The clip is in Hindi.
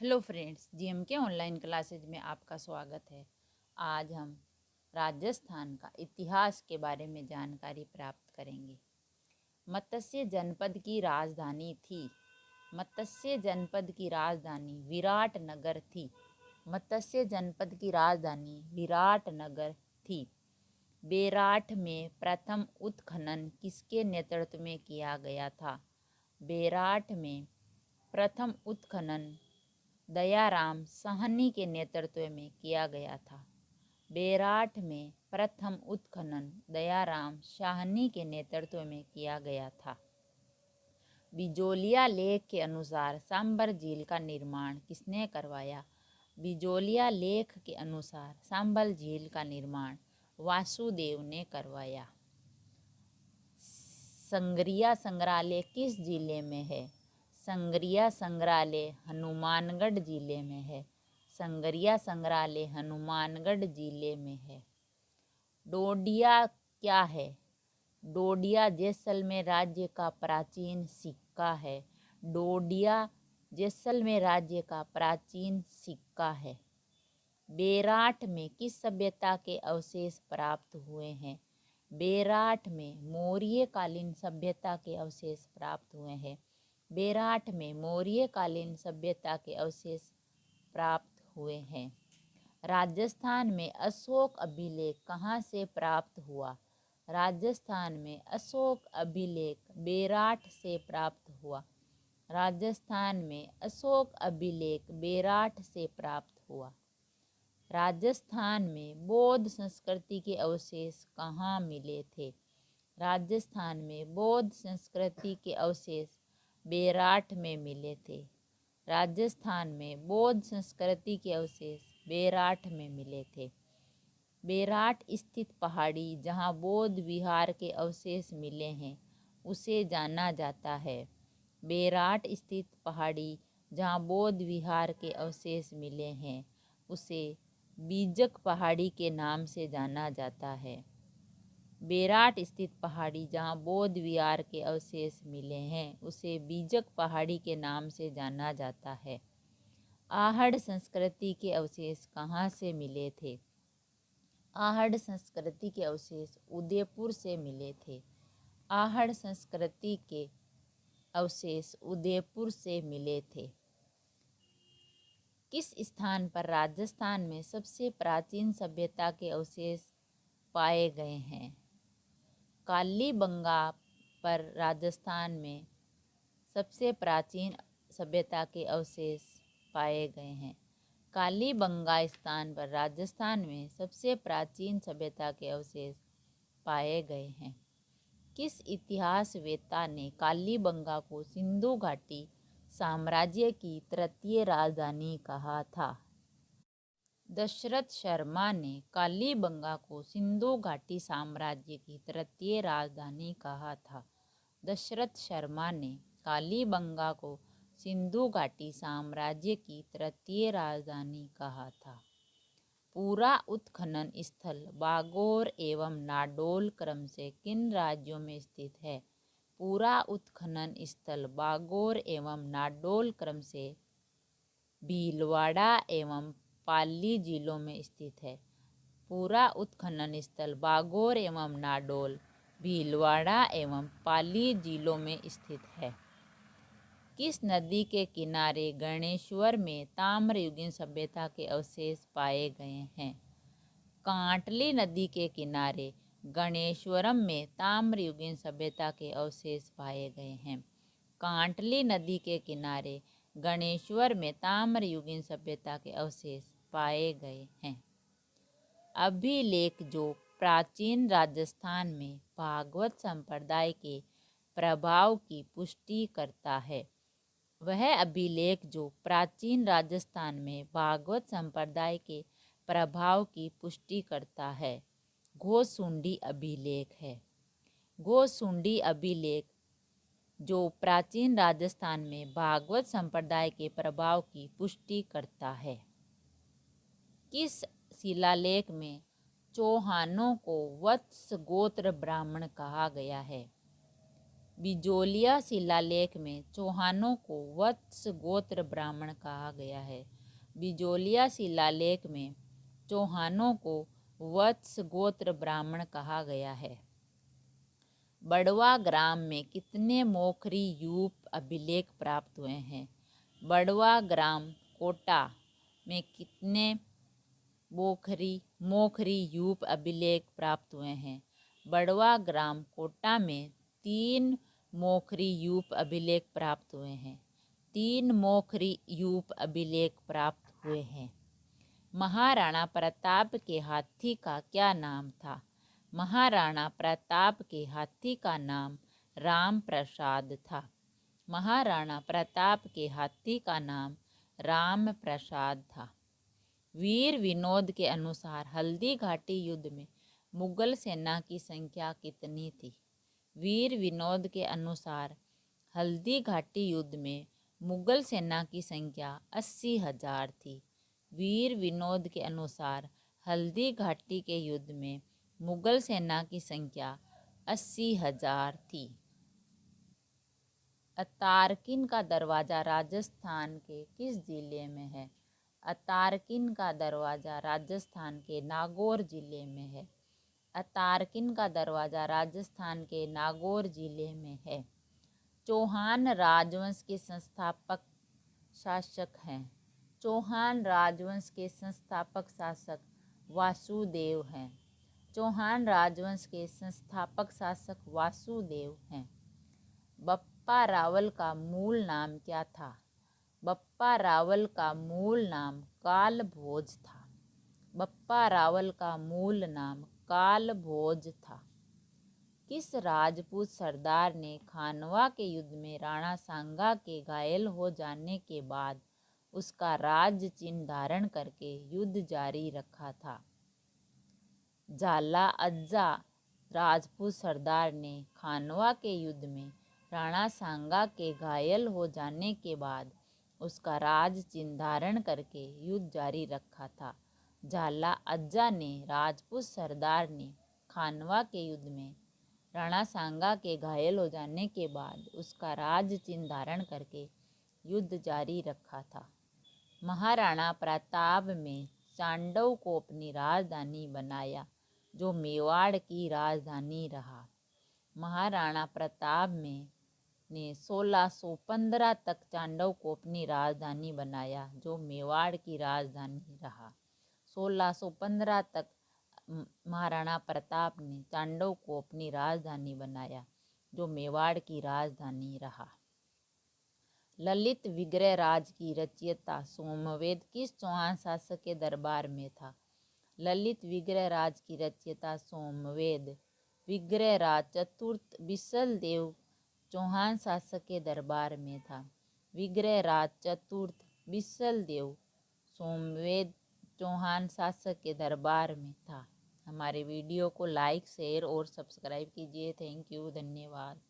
हेलो फ्रेंड्स, जीएमके ऑनलाइन क्लासेज में आपका स्वागत है। आज हम राजस्थान का इतिहास के बारे में जानकारी प्राप्त करेंगे। मत्स्य जनपद की राजधानी थी। मत्स्य जनपद की राजधानी विराटनगर थी। मत्स्य जनपद की राजधानी विराटनगर थी। बेराठ में प्रथम उत्खनन किसके नेतृत्व में किया गया था? बेराठ में प्रथम उत्खनन दयाराम साहनी के नेतृत्व में किया गया था। बेराठ में प्रथम उत्खनन दयाराम साहनी के नेतृत्व में किया गया था। बिजोलिया लेख के अनुसार सांबर झील का निर्माण किसने करवाया? बिजोलिया लेख के अनुसार सांबर झील का निर्माण वासुदेव ने करवाया। संग्रिया संग्रहालय किस जिले में है? संग्रिया संग्रहालय हनुमानगढ़ जिले में है। संग्रिया संग्रहालय हनुमानगढ़ जिले में है। डोडिया क्या है? डोडिया जैसलमेर राज्य का प्राचीन सिक्का है। डोडिया जैसलमेर राज्य का प्राचीन सिक्का है। बेराठ में किस सभ्यता के अवशेष प्राप्त हुए हैं? बेराठ में मौर्यकालीन सभ्यता के अवशेष प्राप्त हुए हैं। बेराठ में मौर्यकालीन सभ्यता के अवशेष प्राप्त हुए हैं। राजस्थान में अशोक अभिलेख कहाँ से प्राप्त हुआ? राजस्थान में अशोक अभिलेख बेराठ से प्राप्त हुआ। राजस्थान में अशोक अभिलेख बेराठ से प्राप्त हुआ। राजस्थान में बौद्ध संस्कृति के अवशेष कहाँ मिले थे? राजस्थान में बौद्ध संस्कृति के अवशेष बेराठ में मिले थे। राजस्थान में बौद्ध संस्कृति के अवशेष बेराठ में मिले थे। बेराठ स्थित पहाड़ी जहाँ बौद्ध विहार के अवशेष मिले हैं उसे जाना जाता है। बेराठ स्थित पहाड़ी जहाँ बौद्ध विहार के अवशेष मिले हैं उसे बीजक पहाड़ी के नाम से जाना जाता है। बेराठ स्थित पहाड़ी जहाँ बौद्ध विहार के अवशेष मिले हैं उसे बीजक पहाड़ी के नाम से जाना जाता है। आहड़ संस्कृति के अवशेष कहाँ से मिले थे? आहड़ संस्कृति के अवशेष उदयपुर से मिले थे। आहड़ संस्कृति के अवशेष उदयपुर से मिले थे। किस स्थान पर राजस्थान में सबसे प्राचीन सभ्यता के अवशेष पाए गए हैं? कालीबंगा पर राजस्थान में सबसे प्राचीन सभ्यता के अवशेष पाए गए हैं। कालीबंगा स्थान पर राजस्थान में सबसे प्राचीन सभ्यता के अवशेष पाए गए हैं। किस इतिहासवेत्ता ने कालीबंगा को सिंधु घाटी साम्राज्य की तृतीय राजधानी कहा था? दशरथ शर्मा ने कालीबंगा को सिंधु घाटी साम्राज्य की तृतीय राजधानी कहा था। दशरथ शर्मा ने कालीबंगा को सिंधु घाटी साम्राज्य की तृतीय राजधानी कहा था। पूरा उत्खनन स्थल बागोर एवं नाडोल क्रम से किन राज्यों में स्थित है? पूरा उत्खनन स्थल बागोर एवं नाडोल क्रम से भीलवाड़ा एवं पाली जिलों में स्थित है। पूरा उत्खनन स्थल बागोर एवं नाडोल, भीलवाड़ा एवं पाली जिलों में स्थित है। किस नदी के किनारे गणेश्वर में ताम्रयुगीन सभ्यता के अवशेष पाए गए हैं? कांटली नदी के किनारे गणेश्वरम में ताम्रयुगीन सभ्यता के अवशेष पाए गए हैं। कांटली नदी के किनारे गणेश्वर में ताम्रयुगीन सभ्यता के अवशेष पाए गए हैं। अभिलेख जो प्राचीन राजस्थान में भागवत संप्रदाय के प्रभाव की पुष्टि करता है, वह अभिलेख जो प्राचीन राजस्थान में भागवत संप्रदाय के प्रभाव की पुष्टि करता है घोसुंडी अभिलेख है। घोसुंडी अभिलेख जो प्राचीन राजस्थान में भागवत संप्रदाय के प्रभाव की पुष्टि करता है। किस शिलालेख में चौहानों को वत्स गोत्र ब्राह्मण कहा गया है? बिजोलिया शिलालेख में चौहानों को वत्स गोत्र ब्राह्मण कहा गया है। बिजोलिया शिलालेख में चौहानों को वत्स गोत्र ब्राह्मण कहा गया है। बड़वा ग्राम में कितने मोखरी यूप अभिलेख प्राप्त हुए हैं? बड़वा ग्राम कोटा में कितने मोखरी यूप अभिलेख प्राप्त हुए हैं? बड़वा ग्राम कोटा में 3 मोखरी यूप अभिलेख प्राप्त हुए हैं। 3 मोखरी यूप अभिलेख प्राप्त हुए हैं। महाराणा प्रताप के हाथी का क्या नाम था? महाराणा प्रताप के हाथी का नाम राम प्रसाद था। महाराणा प्रताप के हाथी का नाम राम प्रसाद था। वीर विनोद के अनुसार हल्दी घाटी युद्ध में मुगल सेना की संख्या कितनी थी? वीर विनोद के अनुसार हल्दी घाटी युद्ध में मुगल सेना की संख्या 80,000 थी। वीर विनोद के अनुसार हल्दी घाटी के युद्ध में मुगल सेना की संख्या 80,000 थी। अतारकिन का दरवाज़ा राजस्थान के किस जिले में है? अतारकिन का दरवाज़ा राजस्थान के नागौर जिले में है। अतारकिन का दरवाज़ा राजस्थान के नागौर जिले में है। चौहान राजवंश के संस्थापक शासक हैं। चौहान राजवंश के संस्थापक शासक वासुदेव हैं। चौहान राजवंश के संस्थापक शासक वासुदेव हैं। बप्पा रावल का मूल नाम क्या था? बप्पा रावल का मूल नाम कालभोज था। बप्पा रावल का मूल नाम कालभोज था। किस राजपूत सरदार ने खानवा के युद्ध में राणा सांगा के घायल हो जाने के बाद उसका राज चिन्ह धारण करके युद्ध जारी रखा था? झाला अज्जा राजपूत सरदार ने खानवा के युद्ध में राणा सांगा के घायल हो जाने के बाद उसका राज चिन्ह धारण करके युद्ध जारी रखा था। झाला अज्जा ने राजपूत सरदार ने खानवा के युद्ध में राणा सांगा के घायल हो जाने के बाद उसका राज चिन्ह धारण करके युद्ध जारी रखा था। महाराणा प्रताप में चांडव को अपनी राजधानी बनाया जो मेवाड़ की राजधानी रहा। महाराणा प्रताप ने 1615 तक चांडव को अपनी राजधानी बनाया जो मेवाड़ की राजधानी रहा। 1615 तक महाराणा प्रताप ने चांडव को अपनी राजधानी बनाया जो मेवाड़ की राजधानी रहा। ललित विग्रह राज की रचयिता सोमवेद किस चौहान शासक के दरबार में था? ललित विग्रह राज की रचयिता सोमवेद विग्रह राज चतुर्थ बिसल देव चौहान शासक के दरबार में था। विग्रह राज चतुर्थ बिसल देव सोमवेद चौहान शासक के दरबार में था। हमारे वीडियो को लाइक, शेयर और सब्सक्राइब कीजिए। थैंक यू, धन्यवाद।